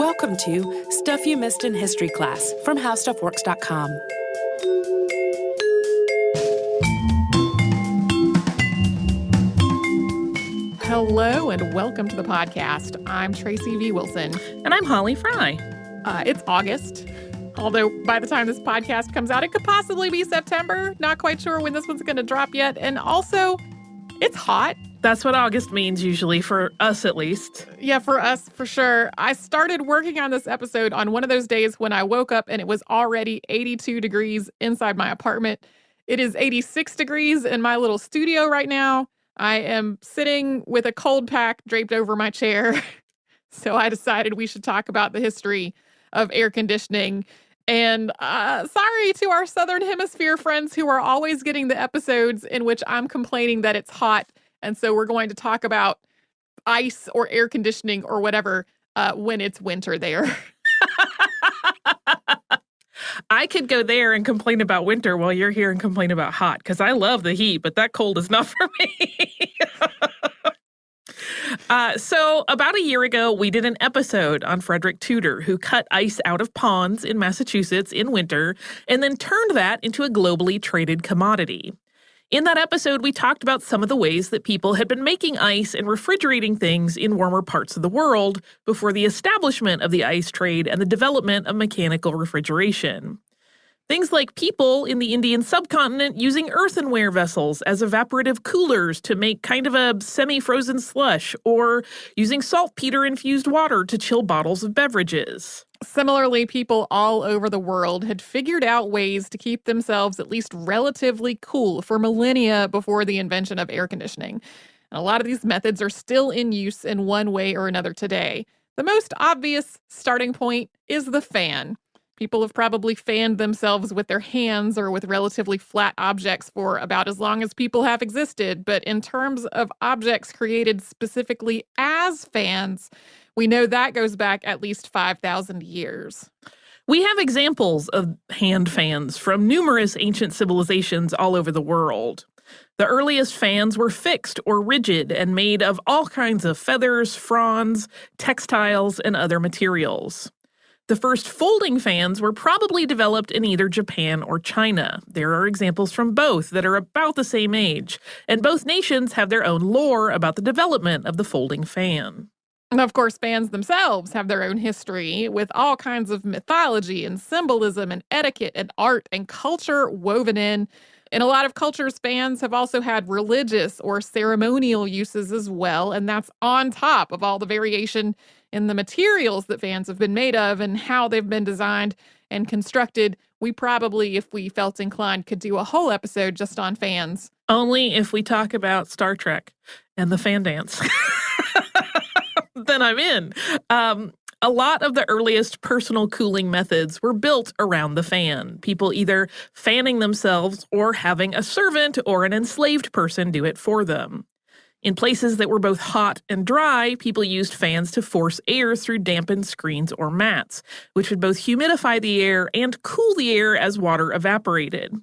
Welcome to Stuff You Missed in History Class from HowStuffWorks.com. Hello and welcome to the podcast. I'm Tracy V. Wilson. And I'm Holly Fry. It's August, although by the time this podcast comes out, it could possibly be September. Not quite sure when this one's going to drop yet. And also, it's hot. That's what August means usually, for us at least. Yeah, for us, for sure. I started working on this episode on one of those days when I woke up and it was already 82 degrees inside my apartment. It is 86 degrees in my little studio right now. I am sitting with a cold pack draped over my chair. So I decided we should talk about the history of air conditioning. And sorry to our Southern Hemisphere friends who are always getting the episodes in which I'm complaining that it's hot. And so we're going to talk about ice or air conditioning or whatever when it's winter there. I could go there and complain about winter while you're here and complain about hot, because I love the heat, but that cold is not for me. So about a year ago, we did an episode on Frederick Tudor, who cut ice out of ponds in Massachusetts in winter and then turned that into a globally traded commodity. In that episode, we talked about some of the ways that people had been making ice and refrigerating things in warmer parts of the world before the establishment of the ice trade and the development of mechanical refrigeration. Things like people in the Indian subcontinent using earthenware vessels as evaporative coolers to make kind of a semi-frozen slush, or using saltpeter-infused water to chill bottles of beverages. Similarly, people all over the world had figured out ways to keep themselves at least relatively cool for millennia before the invention of air conditioning. And a lot of these methods are still in use in one way or another today. The most obvious starting point is the fan. People have probably fanned themselves with their hands or with relatively flat objects for about as long as people have existed. But in terms of objects created specifically as fans, we know that goes back at least 5,000 years. We have examples of hand fans from numerous ancient civilizations all over the world. The earliest fans were fixed or rigid and made of all kinds of feathers, fronds, textiles, and other materials. The first folding fans were probably developed in either Japan or China. There are examples from both that are about the same age, and both nations have their own lore about the development of the folding fan. And of course, fans themselves have their own history with all kinds of mythology and symbolism and etiquette and art and culture woven in. In a lot of cultures, fans have also had religious or ceremonial uses as well, and that's on top of all the variation in the materials that fans have been made of and how they've been designed and constructed. We probably, if we felt inclined, could do a whole episode just on fans. Only if we talk about Star Trek and the fan dance. Then I'm in. A lot of the earliest personal cooling methods were built around the fan, people either fanning themselves or having a servant or an enslaved person do it for them. In places that were both hot and dry, people used fans to force air through dampened screens or mats, which would both humidify the air and cool the air as water evaporated.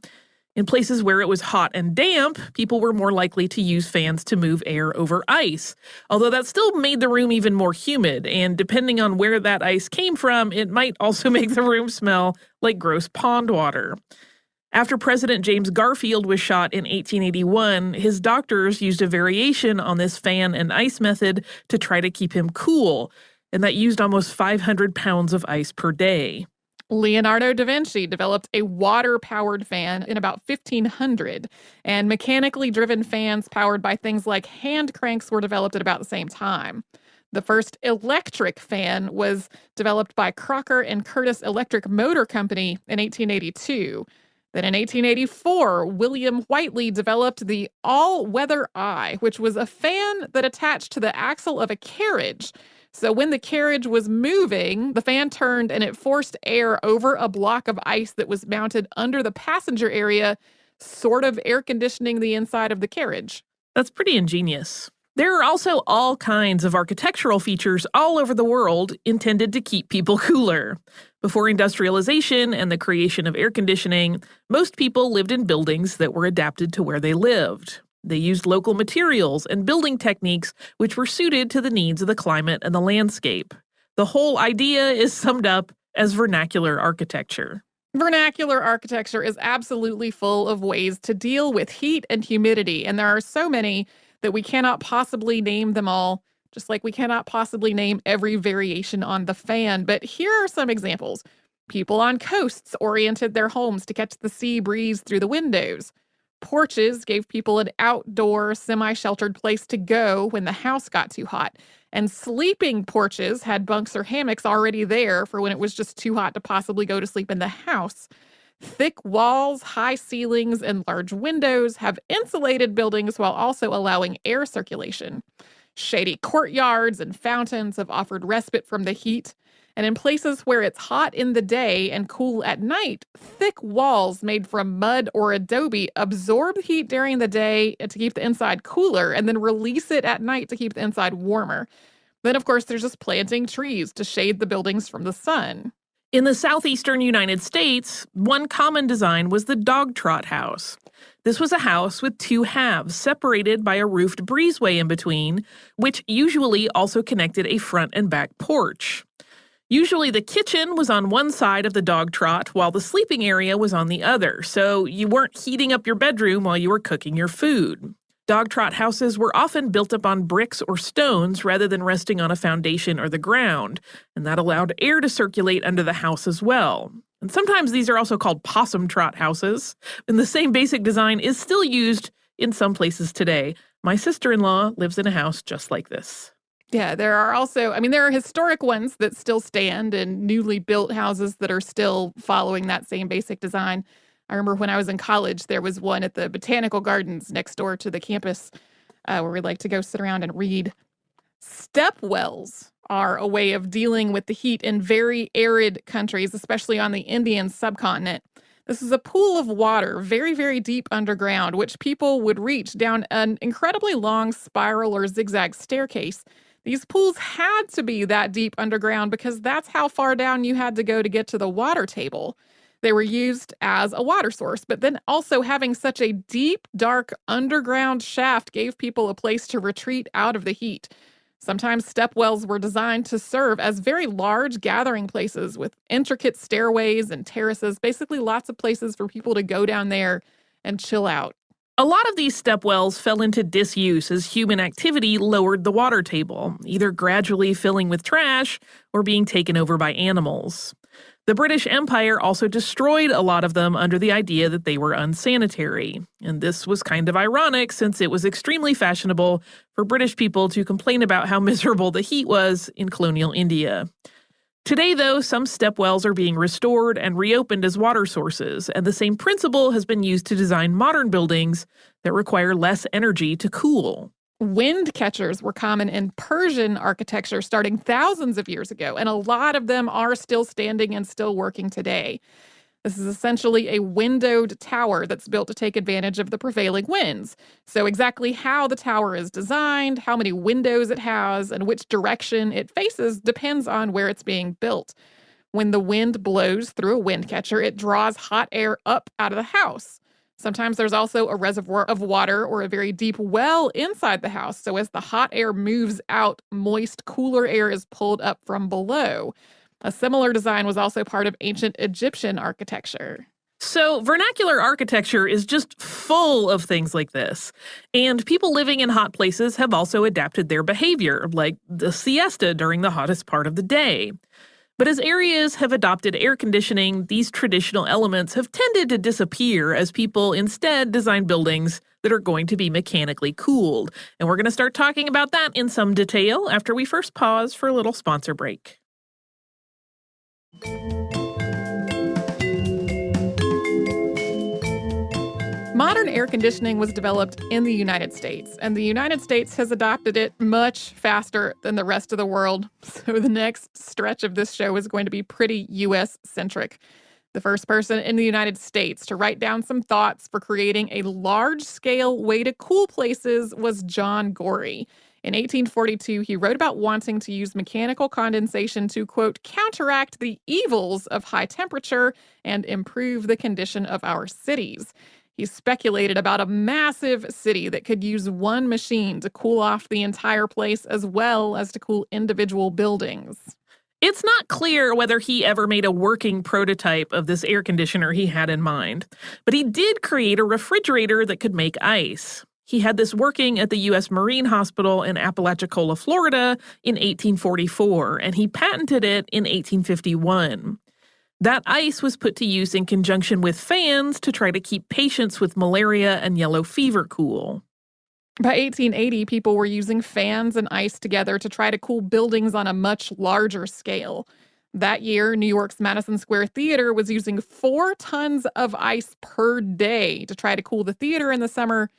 In places where it was hot and damp, people were more likely to use fans to move air over ice, although that still made the room even more humid, and depending on where that ice came from, it might also make the room smell like gross pond water. After President James Garfield was shot in 1881, his doctors used a variation on this fan and ice method to try to keep him cool, and that used almost 500 pounds of ice per day. Leonardo da Vinci developed a water-powered fan in about 1500, and mechanically driven fans powered by things like hand cranks were developed at about the same time. The first electric fan was developed by Crocker and Curtis Electric Motor Company in 1882. Then in 1884, William Whiteley developed the all-weather eye, which was a fan that attached to the axle of a carriage. So when the carriage was moving, the fan turned and it forced air over a block of ice that was mounted under the passenger area, sort of air conditioning the inside of the carriage. That's pretty ingenious. There are also all kinds of architectural features all over the world intended to keep people cooler. Before industrialization and the creation of air conditioning, most people lived in buildings that were adapted to where they lived. They used local materials and building techniques which were suited to the needs of the climate and the landscape. The whole idea is summed up as vernacular architecture. Vernacular architecture is absolutely full of ways to deal with heat and humidity, and there are so many that we cannot possibly name them all, just like we cannot possibly name every variation on the fan. But here are some examples. People on coasts oriented their homes to catch the sea breeze through the windows. Porches gave people an outdoor, semi-sheltered place to go when the house got too hot. And sleeping porches had bunks or hammocks already there for when it was just too hot to possibly go to sleep in the house. Thick walls, high ceilings, and large windows have insulated buildings while also allowing air circulation. Shady courtyards and fountains have offered respite from the heat. And in places where it's hot in the day and cool at night, thick walls made from mud or adobe absorb heat during the day to keep the inside cooler and then release it at night to keep the inside warmer. Then, of course, there's just planting trees to shade the buildings from the sun. In the southeastern United States, one common design was the dog trot house. This was a house with two halves separated by a roofed breezeway in between, which usually also connected a front and back porch. Usually the kitchen was on one side of the dog trot while the sleeping area was on the other, so you weren't heating up your bedroom while you were cooking your food. Dog trot houses were often built up on bricks or stones rather than resting on a foundation or the ground, and that allowed air to circulate under the house as well. And sometimes these are also called possum trot houses, and the same basic design is still used in some places today. My sister-in-law lives in a house just like this. Yeah, there are historic ones that still stand and newly built houses that are still following that same basic design. I remember when I was in college, there was one at the botanical gardens next door to the campus where we like to go sit around and read. Step wells are a way of dealing with the heat in very arid countries, especially on the Indian subcontinent. This is a pool of water, very, very deep underground, which people would reach down an incredibly long spiral or zigzag staircase. These pools had to be that deep underground because that's how far down you had to go to get to the water table. They were used as a water source, but then also having such a deep, dark underground shaft gave people a place to retreat out of the heat. Sometimes step wells were designed to serve as very large gathering places with intricate stairways and terraces, basically lots of places for people to go down there and chill out. A lot of these step wells fell into disuse as human activity lowered the water table, either gradually filling with trash or being taken over by animals. The British Empire also destroyed a lot of them under the idea that they were unsanitary. And this was kind of ironic since it was extremely fashionable for British people to complain about how miserable the heat was in colonial India. Today, though, some step wells are being restored and reopened as water sources, and the same principle has been used to design modern buildings that require less energy to cool. Wind catchers were common in Persian architecture starting thousands of years ago, and a lot of them are still standing and still working today. This is essentially a windowed tower that's built to take advantage of the prevailing winds. So exactly how the tower is designed, how many windows it has, and which direction it faces depends on where it's being built. When the wind blows through a wind catcher, it draws hot air up out of the house. Sometimes there's also a reservoir of water or a very deep well inside the house. So as the hot air moves out, moist, cooler air is pulled up from below. A similar design was also part of ancient Egyptian architecture. So vernacular architecture is just full of things like this. And people living in hot places have also adapted their behavior, like the siesta during the hottest part of the day. But as areas have adopted air conditioning, these traditional elements have tended to disappear as people instead design buildings that are going to be mechanically cooled. And we're going to start talking about that in some detail after we first pause for a little sponsor break. Modern air conditioning was developed in the United States, and the United States has adopted it much faster than the rest of the world. So the next stretch of this show is going to be pretty U.S.-centric. The first person in the United States to write down some thoughts for creating a large-scale way to cool places was John Gorey. In 1842, he wrote about wanting to use mechanical condensation to, quote, counteract the evils of high temperature and improve the condition of our cities. He speculated about a massive city that could use one machine to cool off the entire place as well as to cool individual buildings. It's not clear whether he ever made a working prototype of this air conditioner he had in mind, but he did create a refrigerator that could make ice. He had this working at the U.S. Marine Hospital in Apalachicola, Florida in 1844, and he patented it in 1851. That ice was put to use in conjunction with fans to try to keep patients with malaria and yellow fever cool. By 1880, people were using fans and ice together to try to cool buildings on a much larger scale. That year, New York's Madison Square Theater was using 4 tons of ice per day to try to cool the theater in the summer.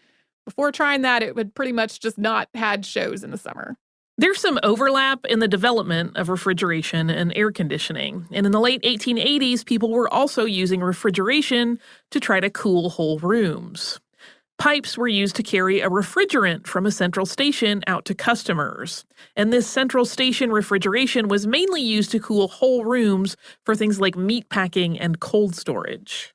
Before trying that, it would pretty much just not had shows in the summer. There's some overlap in the development of refrigeration and air conditioning. And in the late 1880s, people were also using refrigeration to try to cool whole rooms. Pipes were used to carry a refrigerant from a central station out to customers. And this central station refrigeration was mainly used to cool whole rooms for things like meat packing and cold storage.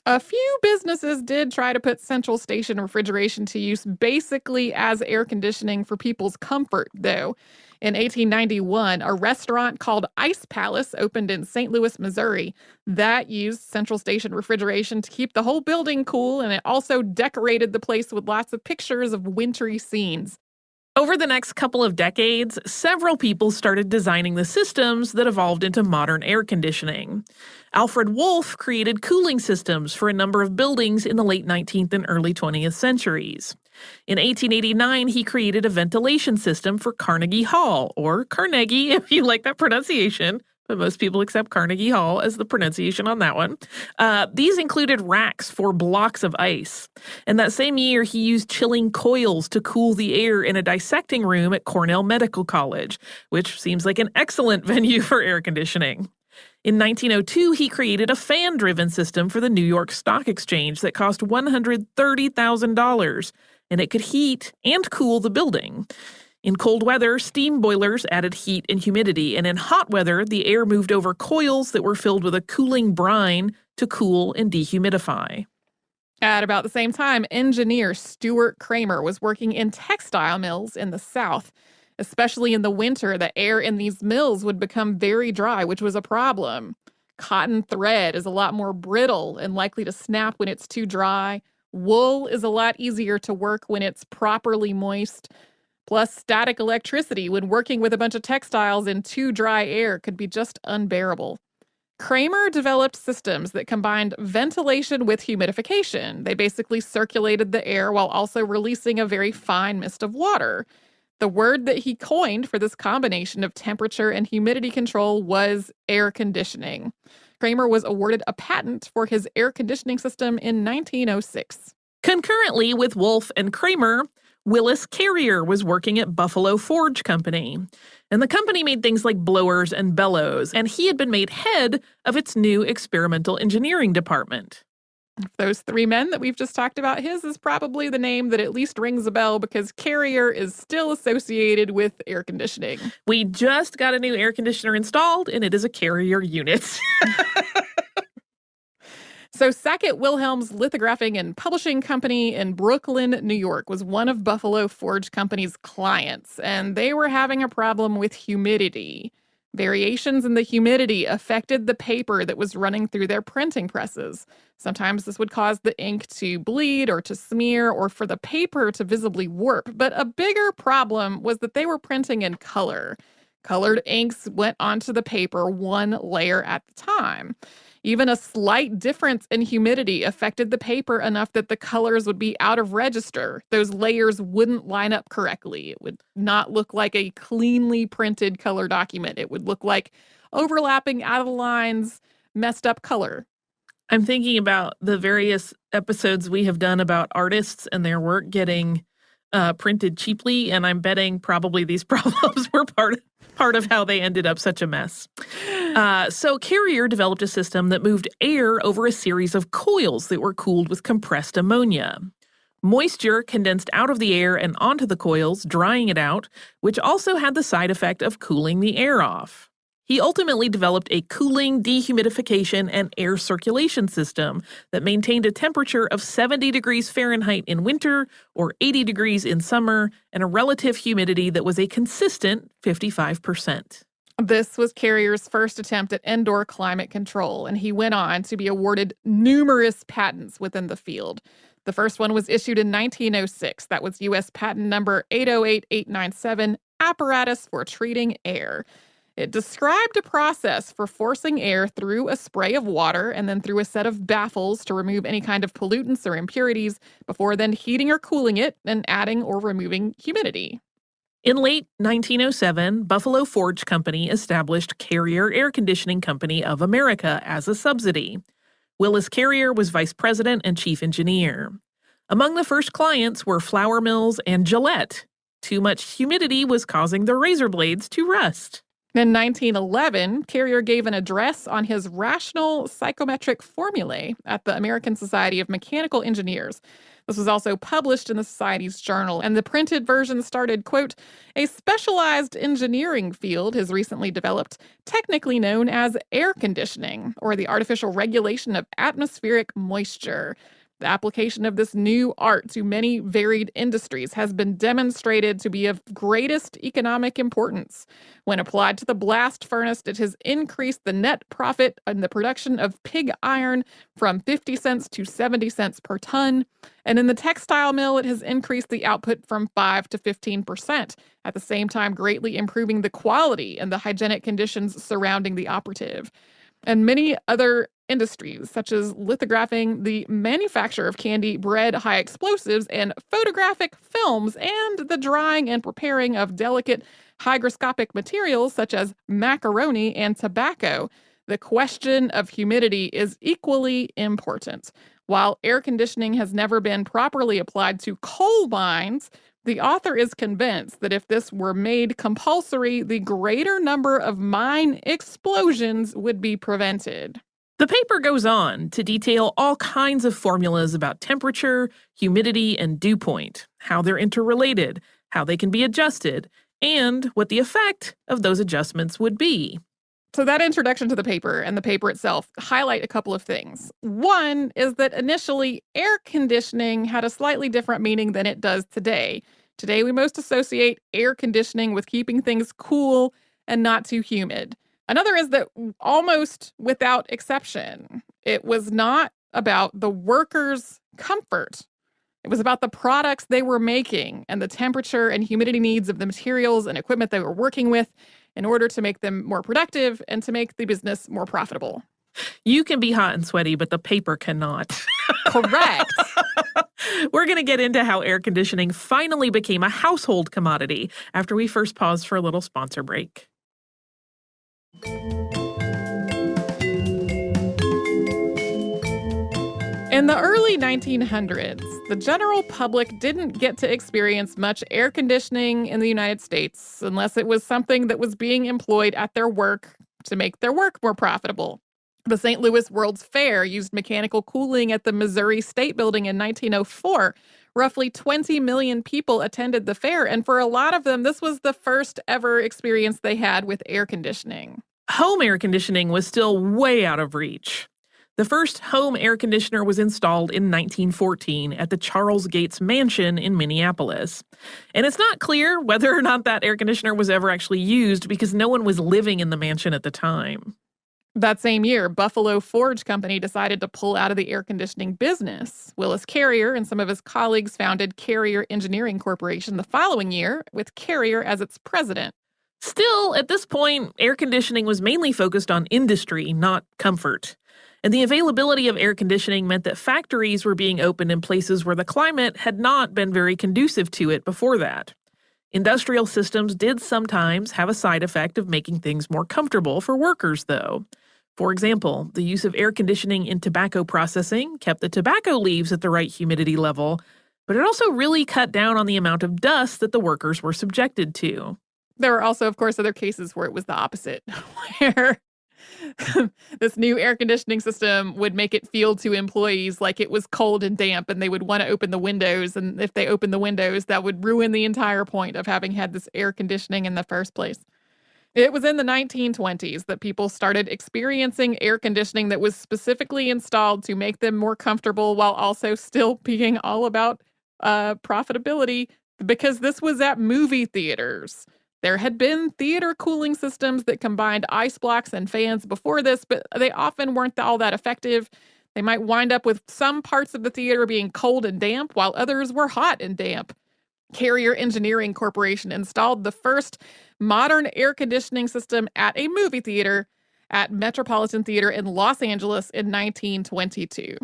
A few businesses did try to put central station refrigeration to use basically as air conditioning for people's comfort, though. In 1891, a restaurant called Ice Palace opened in St. Louis, Missouri. That used central station refrigeration to keep the whole building cool, and it also decorated the place with lots of pictures of wintry scenes. Over the next couple of decades, several people started designing the systems that evolved into modern air conditioning. Alfred Wolff created cooling systems for a number of buildings in the late 19th and early 20th centuries. In 1889, he created a ventilation system for Carnegie Hall, or Carnegie if you like that pronunciation, but most people accept Carnegie Hall as the pronunciation on that one. These included racks for blocks of ice. And that same year, he used chilling coils to cool the air in a dissecting room at Cornell Medical College, which seems like an excellent venue for air conditioning. In 1902, he created a fan-driven system for the New York Stock Exchange that cost $130,000, and it could heat and cool the building. In cold weather, steam boilers added heat and humidity, and in hot weather, the air moved over coils that were filled with a cooling brine to cool and dehumidify. At about the same time, engineer Stuart Kramer was working in textile mills in the South. Especially in the winter, the air in these mills would become very dry, which was a problem. Cotton thread is a lot more brittle and likely to snap when it's too dry. Wool is a lot easier to work when it's properly moist. Plus, static electricity when working with a bunch of textiles in too dry air could be just unbearable. Kramer developed systems that combined ventilation with humidification. They basically circulated the air while also releasing a very fine mist of water. The word that he coined for this combination of temperature and humidity control was air conditioning. Kramer was awarded a patent for his air conditioning system in 1906. Concurrently with Wolff and Kramer, Willis Carrier was working at Buffalo Forge Company. And the company made things like blowers and bellows, and he had been made head of its new experimental engineering department. Those 3 men that we've just talked about, his is probably the name that at least rings a bell because Carrier is still associated with air conditioning. We just got a new air conditioner installed, and it is a Carrier unit. So Sackett Wilhelm's Lithographing and Publishing Company in Brooklyn, New York, was one of Buffalo Forge Company's clients, and they were having a problem with humidity. Variations in the humidity affected the paper that was running through their printing presses. Sometimes this would cause the ink to bleed or to smear or for the paper to visibly warp. But a bigger problem was that they were printing in color. Colored inks went onto the paper one layer at a time. Even a slight difference in humidity affected the paper enough that the colors would be out of register. Those layers wouldn't line up correctly. It would not look like a cleanly printed color document. It would look like overlapping out of the lines, messed up color. I'm thinking about the various episodes we have done about artists and their work getting printed cheaply, and I'm betting probably these problems were part of how they ended up such a mess. So Carrier developed a system that moved air over a series of coils that were cooled with compressed ammonia. Moisture condensed out of the air and onto the coils, drying it out, which also had the side effect of cooling the air off. He ultimately developed a cooling, dehumidification, and air circulation system that maintained a temperature of 70 degrees Fahrenheit in winter or 80 degrees in summer and a relative humidity that was a consistent 55%. This was Carrier's first attempt at indoor climate control, and he went on to be awarded numerous patents within the field. The first one was issued in 1906. That was U.S. patent number 808897, apparatus for treating air. It described a process for forcing air through a spray of water and then through a set of baffles to remove any kind of pollutants or impurities before then heating or cooling it and adding or removing humidity. In late 1907, Buffalo Forge Company established Carrier Air Conditioning Company of America as a subsidy. Willis Carrier was vice president and chief engineer. Among the first clients were flour mills and Gillette. Too much humidity was causing the razor blades to rust. In 1911, Carrier gave an address on his rational psychometric formulae at the American Society of Mechanical Engineers. This was also published in the Society's journal, and the printed version started, quote, a specialized engineering field has recently developed, technically known as air conditioning, or the artificial regulation of atmospheric moisture. The application of this new art to many varied industries has been demonstrated to be of greatest economic importance. When applied to the blast furnace, it has increased the net profit in the production of pig iron from 50 cents to 70 cents per ton. And in the textile mill, it has increased the output from 5 to 15%, at the same time greatly improving the quality and the hygienic conditions surrounding the operative. And many other industries, such as lithographing, the manufacture of candy, bread, high explosives, and photographic films, and the drying and preparing of delicate hygroscopic materials such as macaroni and tobacco. The question of humidity is equally important. While air conditioning has never been properly applied to coal mines, the author is convinced that if this were made compulsory, the greater number of mine explosions would be prevented. The paper goes on to detail all kinds of formulas about temperature, humidity, and dew point, how they're interrelated, how they can be adjusted, and what the effect of those adjustments would be. So that introduction to the paper and the paper itself highlight a couple of things. One is that initially air conditioning had a slightly different meaning than it does today. Today we most associate air conditioning with keeping things cool and not too humid. Another is that almost without exception, it was not about the workers' comfort. It was about the products they were making and the temperature and humidity needs of the materials and equipment they were working with in order to make them more productive and to make the business more profitable. You can be hot and sweaty, but the paper cannot. Correct. We're going to get into how air conditioning finally became a household commodity after we first pause for a little sponsor break. In the early 1900s, the general public didn't get to experience much air conditioning in the United States unless it was something that was being employed at their work to make their work more profitable. The St. Louis World's Fair used mechanical cooling at the Missouri State Building in 1904. Roughly 20 million people attended the fair, and for a lot of them, this was the first ever experience they had with air conditioning. Home air conditioning was still way out of reach. The first home air conditioner was installed in 1914 at the Charles Gates Mansion in Minneapolis. And it's not clear whether or not that air conditioner was ever actually used because no one was living in the mansion at the time. That same year, Buffalo Forge Company decided to pull out of the air conditioning business. Willis Carrier and some of his colleagues founded Carrier Engineering Corporation the following year, with Carrier as its president. Still, at this point, air conditioning was mainly focused on industry, not comfort. And the availability of air conditioning meant that factories were being opened in places where the climate had not been very conducive to it before that. Industrial systems did sometimes have a side effect of making things more comfortable for workers, though. For example, the use of air conditioning in tobacco processing kept the tobacco leaves at the right humidity level, but it also really cut down on the amount of dust that the workers were subjected to. There were also, of course, other cases where it was the opposite, where this new air conditioning system would make it feel to employees like it was cold and damp and they would want to open the windows. And if they opened the windows, that would ruin the entire point of having had this air conditioning in the first place. It was in the 1920s that people started experiencing air conditioning that was specifically installed to make them more comfortable while also still being all about profitability, because this was at movie theaters. There had been theater cooling systems that combined ice blocks and fans before this, but they often weren't all that effective. They might wind up with some parts of the theater being cold and damp, while others were hot and damp. Carrier Engineering Corporation installed the first modern air conditioning system at a movie theater at Metropolitan Theater in Los Angeles in 1922.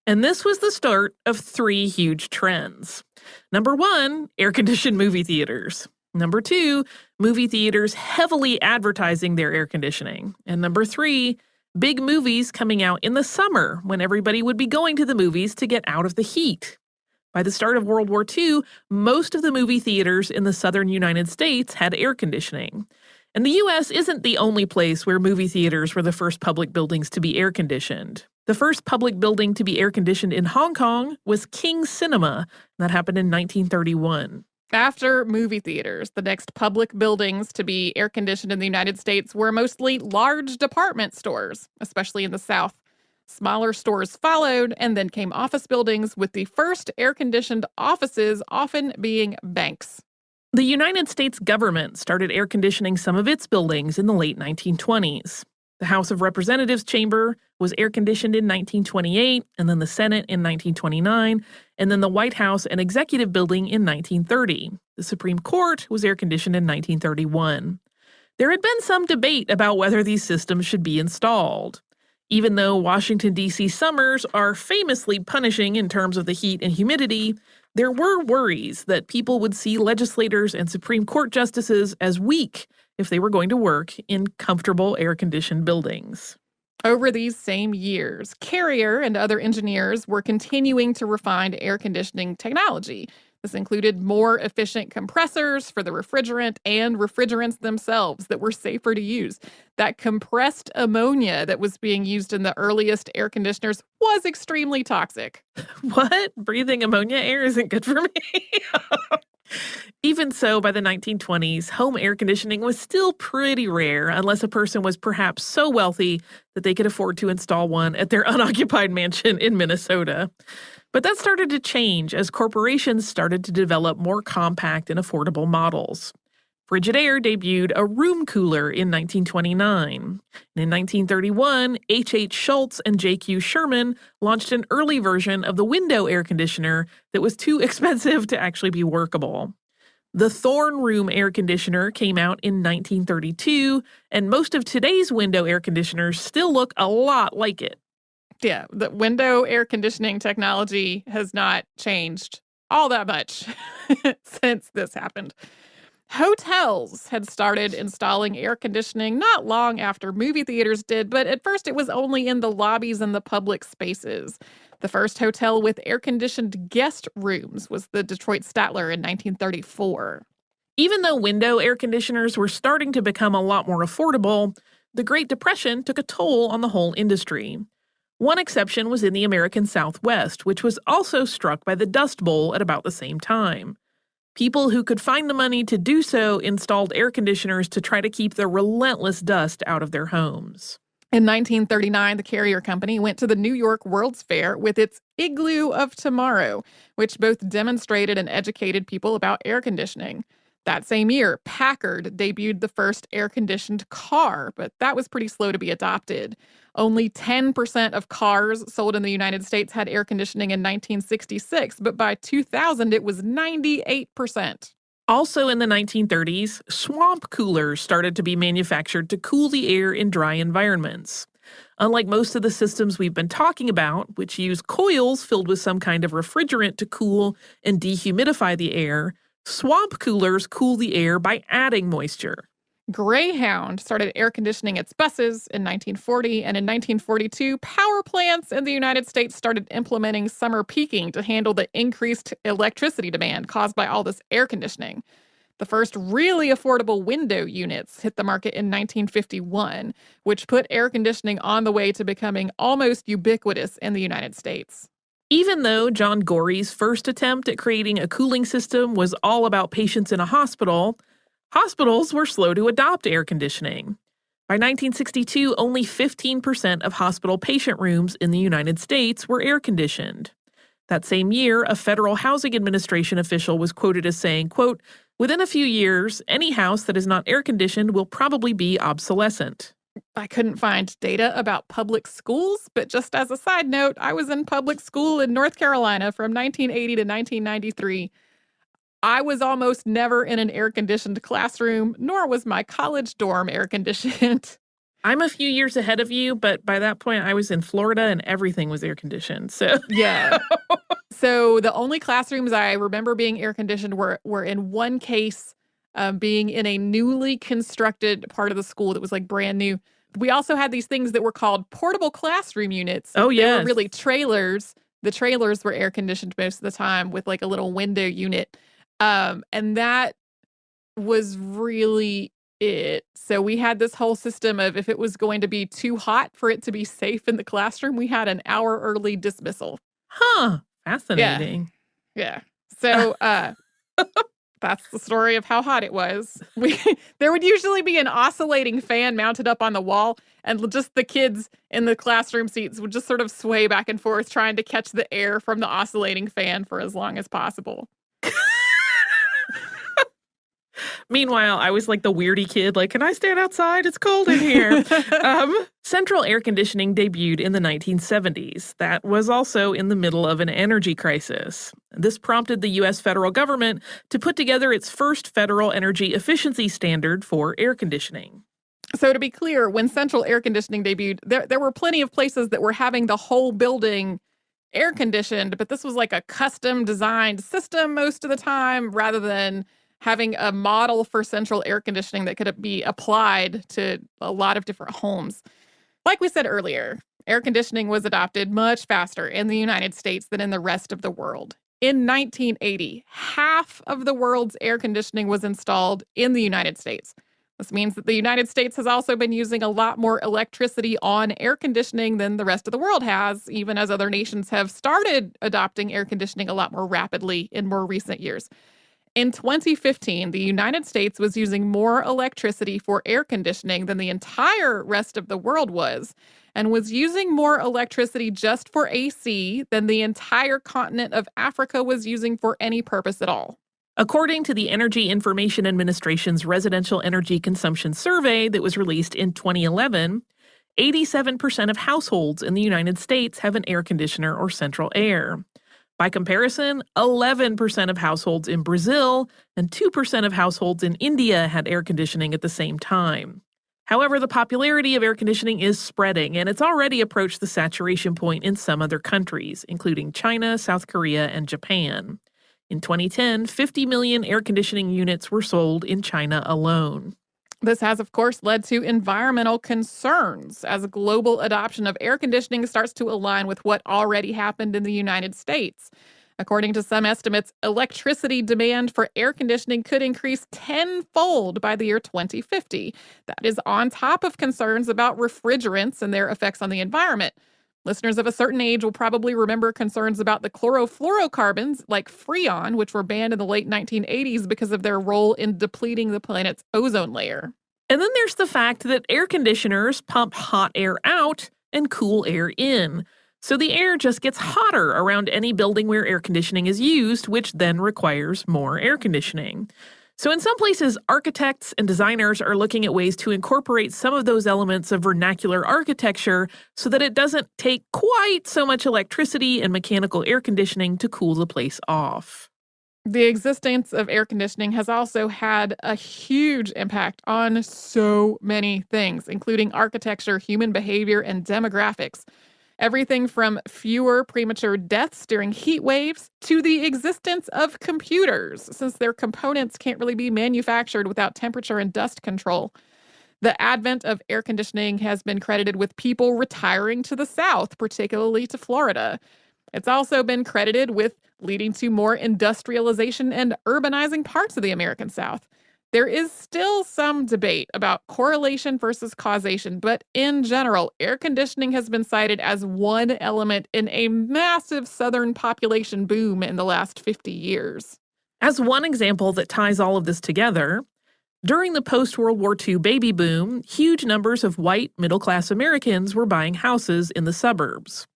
And this was the start of 3 huge trends. Number 1, air-conditioned movie theaters. Number 2, movie theaters heavily advertising their air conditioning. And number 3, big movies coming out in the summer when everybody would be going to the movies to get out of the heat. By the start of World War II, most of the movie theaters in the southern United States had air conditioning. And the U.S. isn't the only place where movie theaters were the first public buildings to be air-conditioned. The first public building to be air-conditioned in Hong Kong was King Cinema. That happened in 1931. After movie theaters, the next public buildings to be air-conditioned in the United States were mostly large department stores, especially in the South. Smaller stores followed, and then came office buildings, with the first air-conditioned offices often being banks. The United States government started air conditioning some of its buildings in the late 1920s. The House of Representatives chamber was air conditioned in 1928, and then the Senate in 1929, and then the White House and Executive Building in 1930. The Supreme Court was air conditioned in 1931. There had been some debate about whether these systems should be installed. Even though Washington, D.C. summers are famously punishing in terms of the heat and humidity, there were worries that people would see legislators and Supreme Court justices as weak if they were going to work in comfortable air-conditioned buildings. Over these same years, Carrier and other engineers were continuing to refine air conditioning technology. This included more efficient compressors for the refrigerant and refrigerants themselves that were safer to use. That compressed ammonia that was being used in the earliest air conditioners was extremely toxic. What? Breathing ammonia air isn't good for me? Even so, by the 1920s, home air conditioning was still pretty rare unless a person was perhaps so wealthy that they could afford to install one at their unoccupied mansion in Minnesota. But that started to change as corporations started to develop more compact and affordable models. Frigidaire debuted a room cooler in 1929. And in 1931, H.H. Schultz and J.Q. Sherman launched an early version of the window air conditioner that was too expensive to actually be workable. The Thorn room air conditioner came out in 1932, and most of today's window air conditioners still look a lot like it. Yeah, the window air conditioning technology has not changed all that much since this happened. Hotels had started installing air conditioning not long after movie theaters did, but at first it was only in the lobbies and the public spaces. The first hotel with air-conditioned guest rooms was the Detroit Statler in 1934. Even though window air conditioners were starting to become a lot more affordable, the Great Depression took a toll on the whole industry. One exception was in the American Southwest, which was also struck by the Dust Bowl at about the same time. People who could find the money to do so installed air conditioners to try to keep the relentless dust out of their homes. In 1939, the Carrier Company went to the New York World's Fair with its Igloo of Tomorrow, which both demonstrated and educated people about air conditioning. That same year, Packard debuted the first air-conditioned car, but that was pretty slow to be adopted. Only 10% of cars sold in the United States had air conditioning in 1966, but by 2000, it was 98%. Also in the 1930s, swamp coolers started to be manufactured to cool the air in dry environments. Unlike most of the systems we've been talking about, which use coils filled with some kind of refrigerant to cool and dehumidify the air, swamp coolers cool the air by adding moisture. Greyhound started air conditioning its buses in 1940, and in 1942, power plants in the United States started implementing summer peaking to handle the increased electricity demand caused by all this air conditioning. The first really affordable window units hit the market in 1951, which put air conditioning on the way to becoming almost ubiquitous in the United States. Even though John Gorey's first attempt at creating a cooling system was all about patients in a hospital, hospitals were slow to adopt air conditioning. By 1962, only 15% of hospital patient rooms in the United States were air-conditioned. That same year, a Federal Housing Administration official was quoted as saying, quote, "Within a few years, any house that is not air-conditioned will probably be obsolescent." I couldn't find data about public schools, but just as a side note, I was in public school in North Carolina from 1980 to 1993. I was almost never in an air-conditioned classroom, nor was my college dorm air-conditioned. I'm a few years ahead of you, but by that point, I was in Florida and everything was air-conditioned, so. Yeah. So the only classrooms I remember being air-conditioned were in one case, being in a newly constructed part of the school that was, like, brand new. We also had these things that were called portable classroom units. Oh, They yes. were really trailers. The trailers were air-conditioned most of the time with, like, a little window unit. And that was really it. So we had this whole system of if it was going to be too hot for it to be safe in the classroom, we had an hour early dismissal. Huh. Fascinating. Yeah. So, that's the story of how hot it was. There would usually be an oscillating fan mounted up on the wall, and just the kids in the classroom seats would just sort of sway back and forth, trying to catch the air from the oscillating fan for as long as possible. Meanwhile, I was like the weirdy kid, like, can I stand outside? It's cold in here. Central air conditioning debuted in the 1970s. That was also in the middle of an energy crisis. This prompted the U.S. federal government to put together its first federal energy efficiency standard for air conditioning. So to be clear, when central air conditioning debuted, there were plenty of places that were having the whole building air conditioned, but this was like a custom designed system most of the time, rather than having a model for central air conditioning that could be applied to a lot of different homes. Like we said earlier, air conditioning was adopted much faster in the United States than in the rest of the world. In 1980, half of the world's air conditioning was installed in the United States. This means that the United States has also been using a lot more electricity on air conditioning than the rest of the world has, even as other nations have started adopting air conditioning a lot more rapidly in more recent years. In 2015, the United States was using more electricity for air conditioning than the entire rest of the world was, and was using more electricity just for AC than the entire continent of Africa was using for any purpose at all. According to the Energy Information Administration's Residential Energy Consumption Survey that was released in 2011, 87% of households in the United States have an air conditioner or central air. By comparison, 11% of households in Brazil and 2% of households in India had air conditioning at the same time. However, the popularity of air conditioning is spreading, and it's already approached the saturation point in some other countries, including China, South Korea, and Japan. In 2010, 50 million air conditioning units were sold in China alone. This has, of course, led to environmental concerns as global adoption of air conditioning starts to align with what already happened in the United States. According to some estimates, electricity demand for air conditioning could increase tenfold by the year 2050. That is on top of concerns about refrigerants and their effects on the environment. Listeners of a certain age will probably remember concerns about the chlorofluorocarbons like Freon, which were banned in the late 1980s because of their role in depleting the planet's ozone layer. And then there's the fact that air conditioners pump hot air out and cool air in. So the air just gets hotter around any building where air conditioning is used, which then requires more air conditioning. So in some places, architects and designers are looking at ways to incorporate some of those elements of vernacular architecture so that it doesn't take quite so much electricity and mechanical air conditioning to cool the place off. The existence of air conditioning has also had a huge impact on so many things, including architecture, human behavior, and demographics. Everything from fewer premature deaths during heat waves to the existence of computers, since their components can't really be manufactured without temperature and dust control. The advent of air conditioning has been credited with people retiring to the South, particularly to Florida. It's also been credited with leading to more industrialization and urbanizing parts of the American South. There is still some debate about correlation versus causation, but in general, air conditioning has been cited as one element in a massive Southern population boom in the last 50 years. As one example that ties all of this together, during the post-World War II baby boom, huge numbers of white middle-class Americans were buying houses in the suburbs.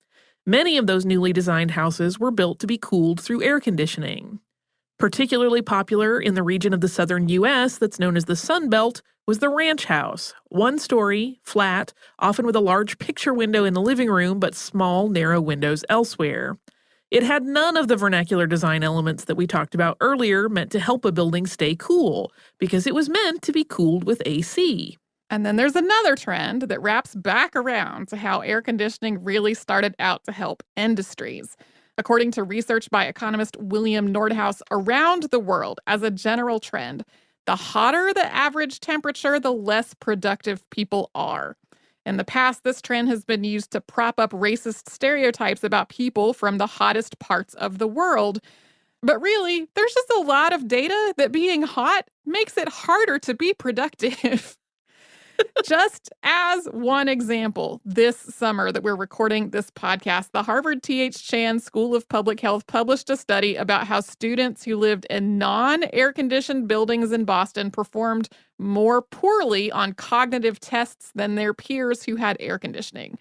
Many of those newly designed houses were built to be cooled through air conditioning. Particularly popular in the region of the southern U.S. that's known as the Sun Belt was the ranch house, one story, flat, often with a large picture window in the living room but small, narrow windows elsewhere. It had none of the vernacular design elements that we talked about earlier meant to help a building stay cool, because it was meant to be cooled with AC. And then there's another trend that wraps back around to how air conditioning really started out to help industries. According to research by economist William Nordhaus, around the world, as a general trend, the hotter the average temperature, the less productive people are. In the past, this trend has been used to prop up racist stereotypes about people from the hottest parts of the world. But really, there's just a lot of data that being hot makes it harder to be productive. Just as one example, this summer that we're recording this podcast, the Harvard T.H. Chan School of Public Health published a study about how students who lived in non-air-conditioned buildings in Boston performed more poorly on cognitive tests than their peers who had air conditioning.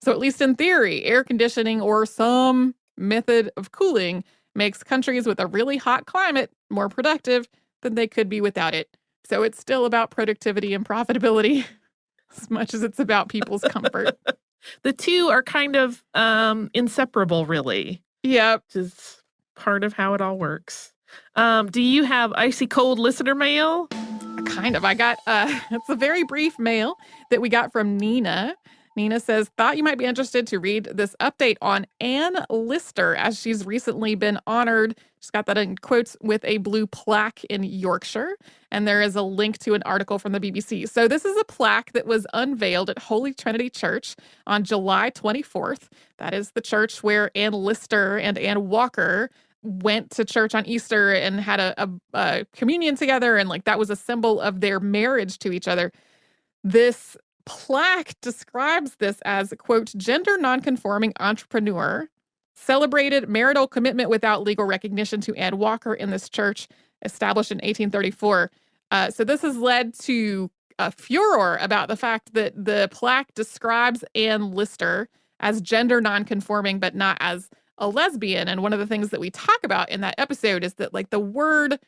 So at least in theory, air conditioning or some method of cooling makes countries with a really hot climate more productive than they could be without it. So it's still about productivity and profitability as much as it's about people's comfort. The two are kind of inseparable, really. Yep. Which is part of how it all works. Do you have icy cold listener mail? Kind of. I got, it's a very brief mail that we got from Nina. Nina says, thought you might be interested to read this update on Anne Lister, as she's recently been honored. She's got that in quotes with a blue plaque in Yorkshire. And there is a link to an article from the BBC. So this is a plaque that was unveiled at Holy Trinity Church on July 24th. That is the church where Anne Lister and Anne Walker went to church on Easter and had a communion together. And like that was a symbol of their marriage to each other. This plaque describes this as, quote, gender nonconforming entrepreneur, celebrated marital commitment without legal recognition to Anne Walker in this church, established in 1834. So this has led to a furor about the fact that the plaque describes Anne Lister as gender nonconforming, but not as a lesbian. And one of the things that we talk about in that episode is that like the word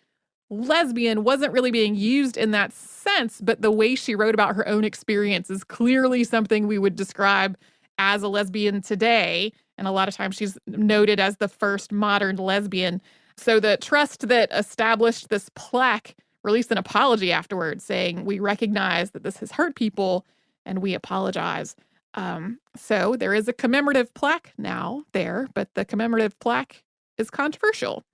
lesbian wasn't really being used in that sense, but the way she wrote about her own experience is clearly something we would describe as a lesbian today. And a lot of times she's noted as the first modern lesbian. So the trust that established this plaque released an apology afterwards saying, we recognize that this has hurt people and we apologize. So there is a commemorative plaque now there, but the commemorative plaque is controversial.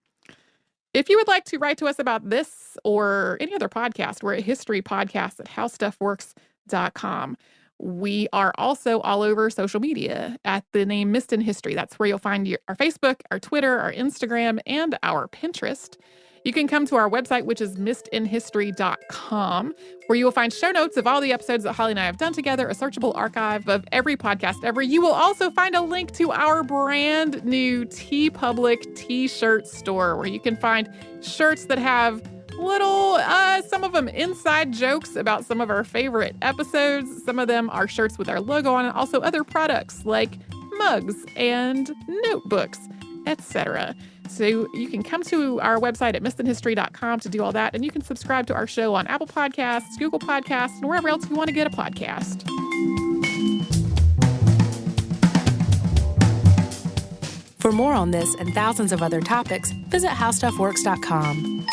If you would like to write to us about this or any other podcast, we're at historypodcast@howstuffworks.com. We are also all over social media at the name Missed in History. That's where you'll find our Facebook, our Twitter, our Instagram, and our Pinterest. You can come to our website, which is missedinhistory.com, where you will find show notes of all the episodes that Holly and I have done together, a searchable archive of every podcast ever. You will also find a link to our brand new TeePublic t-shirt store, where you can find shirts that have little, some of them inside jokes about some of our favorite episodes. Some of them are shirts with our logo on it. Also other products like mugs and notebooks, etc. So you can come to our website at missedinhistory.com to do all that. And you can subscribe to our show on Apple Podcasts, Google Podcasts, and wherever else you want to get a podcast. For more on this and thousands of other topics, visit howstuffworks.com.